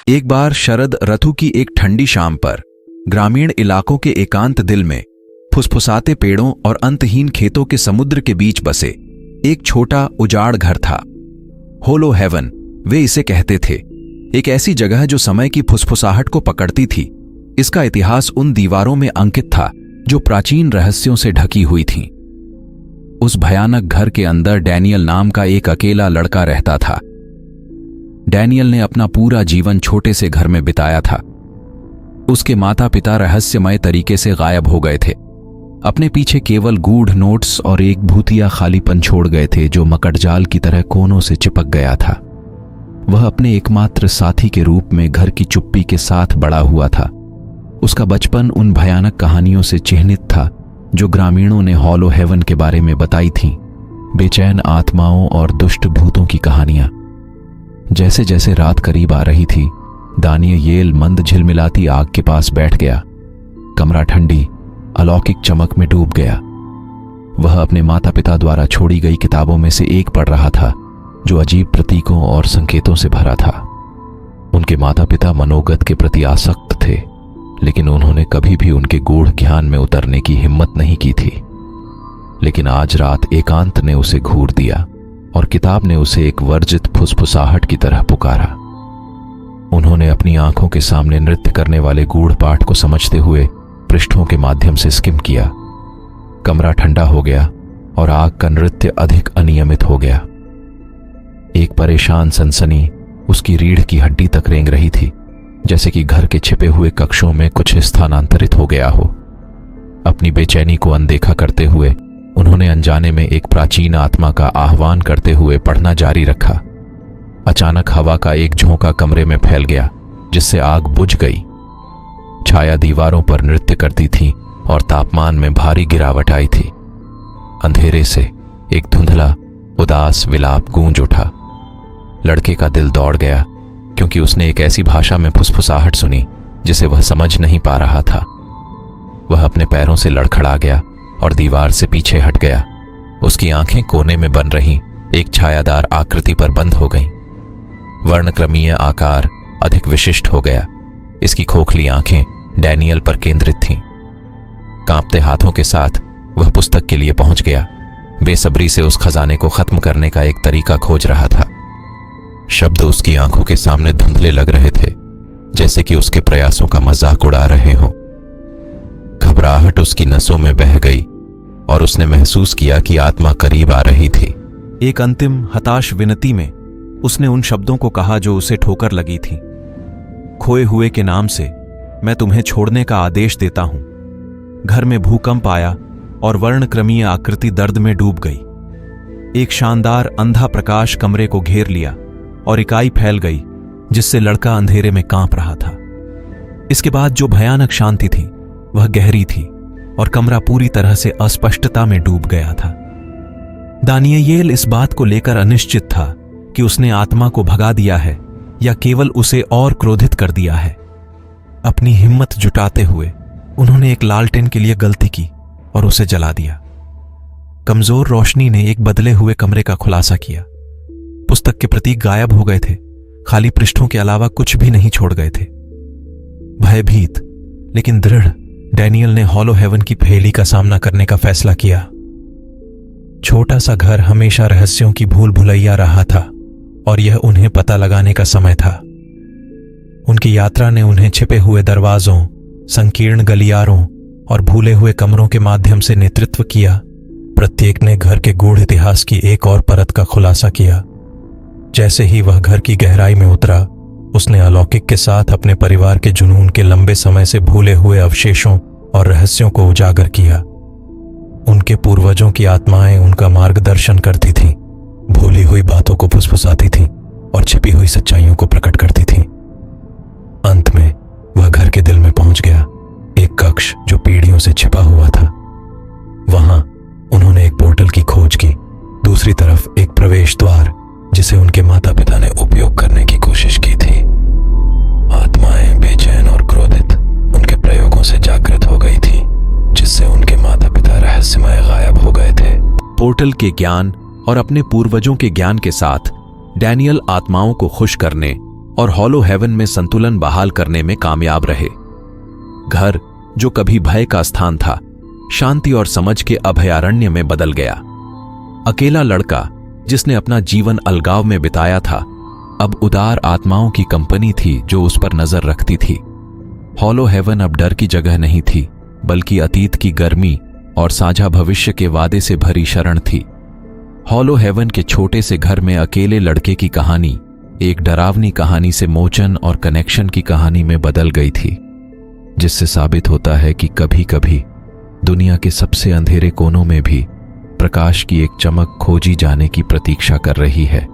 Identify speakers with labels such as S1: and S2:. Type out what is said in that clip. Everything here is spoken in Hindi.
S1: एक बार शरद ऋतु की एक ठंडी शाम पर ग्रामीण इलाकों के एकांत दिल में फुसफुसाते पेड़ों और अंतहीन खेतों के समुद्र के बीच बसे एक छोटा उजाड़ घर था। होलो हेवन वे इसे कहते थे, एक ऐसी जगह जो समय की फुसफुसाहट को पकड़ती थी। इसका इतिहास उन दीवारों में अंकित था जो प्राचीन रहस्यों से ढकी हुई थीं। उस भयानक घर के अंदर डैनियल नाम का एक अकेला लड़का रहता था। डैनियल ने अपना पूरा जीवन छोटे से घर में बिताया था। उसके माता पिता रहस्यमय तरीके से गायब हो गए थे। अपने पीछे केवल गूढ़ नोट्स और एक भूतिया खालीपन छोड़ गए थे जो मकड़जाल की तरह कोनों से चिपक गया था। वह अपने एकमात्र साथी के रूप में घर की चुप्पी के साथ बड़ा हुआ था। उसका बचपन उन भयानक कहानियों से चिह्नित था जो ग्रामीणों ने हॉलो हेवन के बारे में बताई थीं, बेचैन आत्माओं और दुष्ट भूतों की कहानियां। जैसे जैसे रात करीब आ रही थी, दानियल मंद झिलमिलाती आग के पास बैठ गया। कमरा ठंडी अलौकिक चमक में डूब गया। वह अपने माता पिता द्वारा छोड़ी गई किताबों में से एक पढ़ रहा था जो अजीब प्रतीकों और संकेतों से भरा था। उनके माता पिता मनोगत के प्रति आसक्त थे, लेकिन उन्होंने कभी भी उनके गूढ़ ज्ञान में उतरने की हिम्मत नहीं की थी। लेकिन आज रात एकांत ने उसे घूर दिया और किताब ने उसे एक वर्जित फुसफुसाहट की तरह पुकारा। उन्होंने अपनी आंखों के सामने नृत्य करने वाले गूढ़ पाठ को समझते हुए पृष्ठों के माध्यम से स्किम किया। कमरा ठंडा हो गया और आग का नृत्य अधिक अनियमित हो गया। एक परेशान सनसनी उसकी रीढ़ की हड्डी तक रेंग रही थी, जैसे कि घर के छिपे हुए कक्षों में कुछ स्थानांतरित हो गया हो। अपनी बेचैनी को अनदेखा करते हुए उन्होंने अनजाने में एक प्राचीन आत्मा का आह्वान करते हुए पढ़ना जारी रखा। अचानक हवा का एक झोंका कमरे में फैल गया, जिससे आग बुझ गई। छाया दीवारों पर नृत्य करती थी और तापमान में भारी गिरावट आई थी। अंधेरे से एक धुंधला उदास विलाप गूंज उठा। लड़के का दिल दौड़ गया, क्योंकि उसने एक ऐसी भाषा में फुसफुसाहट सुनी जिसे वह समझ नहीं पा रहा था। वह अपने पैरों से लड़खड़ा गया और दीवार से पीछे हट गया। उसकी आंखें कोने में बन रही एक छायादार आकृति पर बंद हो गईं। वर्णक्रमीय आकार अधिक विशिष्ट हो गया। इसकी खोखली आंखें डैनियल पर केंद्रित थीं। कांपते हाथों के साथ वह पुस्तक के लिए पहुंच गया। बेसब्री से उस खजाने को खत्म करने का एक तरीका खोज रहा था। शब्द उसकी आंखों के सामने धुंधले लग रहे थे, जैसे कि उसके प्रयासों का मजाक उड़ा रहे हों। घबराहट उसकी नसों में बह गई और उसने महसूस किया कि आत्मा करीब आ रही थी।
S2: एक अंतिम हताश विनती में उसने उन शब्दों को कहा जो उसे ठोकर लगी थी। खोए हुए के नाम से मैं तुम्हें छोड़ने का आदेश देता हूं। घर में भूकंप आया और वर्णक्रमीय आकृति दर्द में डूब गई। एक शानदार अंधा प्रकाश कमरे को घेर लिया और इकाई फैल गई, जिससे लड़का अंधेरे में कांप रहा था। इसके बाद जो भयानक शांति थी वह गहरी थी और कमरा पूरी तरह से अस्पष्टता में डूब गया था। दानियल इस बात को लेकर अनिश्चित था कि उसने आत्मा को भगा दिया है या केवल उसे और क्रोधित कर दिया है। अपनी हिम्मत जुटाते हुए उन्होंने एक लालटेन के लिए गलती की और उसे जला दिया। कमजोर रोशनी ने एक बदले हुए कमरे का खुलासा किया। पुस्तक के प्रतीक गायब हो गए थे, खाली पृष्ठों के अलावा कुछ भी नहीं छोड़ गए थे। भयभीत लेकिन दृढ़ डैनियल ने हॉलो हेवन की पहेली का सामना करने का फैसला किया। छोटा सा घर हमेशा रहस्यों की भूल भुलैया रहा था और यह उन्हें पता लगाने का समय था। उनकी यात्रा ने उन्हें छिपे हुए दरवाजों, संकीर्ण गलियारों और भूले हुए कमरों के माध्यम से नेतृत्व किया। प्रत्येक ने घर के गूढ़ इतिहास की एक और परत का खुलासा किया। जैसे ही वह घर की गहराई में उतरा, उसने अलौकिक के साथ अपने परिवार के जुनून के लंबे समय से भूले हुए अवशेषों और रहस्यों को उजागर किया। उनके पूर्वजों की आत्माएं उनका मार्गदर्शन करती थीं, भूली हुई बातों को फुसफुसाती थीं और छिपी हुई सच्चाइयों को प्रकट करती थीं। अंत में वह घर के दिल में पहुंच गया, एक कक्ष जो पीढ़ियों से छिपा हुआ था। वहां उन्होंने एक पोर्टल की खोज की, दूसरी तरफ एक प्रवेश द्वार जिसे उनके माता पिता ने उपयोग करने की कोशिश की थी। आत्माएं बेचैन और क्रोधित उनके प्रयोगों से जागृत हो गई थी, जिससे उनके माता पिता रहस्यमय गायब हो गए थे।
S1: पोर्टल के ज्ञान और अपने पूर्वजों के ज्ञान के साथ डैनियल आत्माओं को खुश करने और हॉलो हेवन में संतुलन बहाल करने में कामयाब रहे। घर जो कभी भय का स्थान था, शांति और समझ के अभयारण्य में बदल गया। अकेला लड़का जिसने अपना जीवन अलगाव में बिताया था, अब उदार आत्माओं की कंपनी थी जो उस पर नजर रखती थी। हॉलो हेवन अब डर की जगह नहीं थी, बल्कि अतीत की गर्मी और साझा भविष्य के वादे से भरी शरण थी। हॉलो हेवन के छोटे से घर में अकेले लड़के की कहानी एक डरावनी कहानी से मोचन और कनेक्शन की कहानी में बदल गई थी, जिससे साबित होता है कि कभी कभी दुनिया के सबसे अंधेरे कोनों में भी प्रकाश की एक चमक खोजी जाने की प्रतीक्षा कर रही है।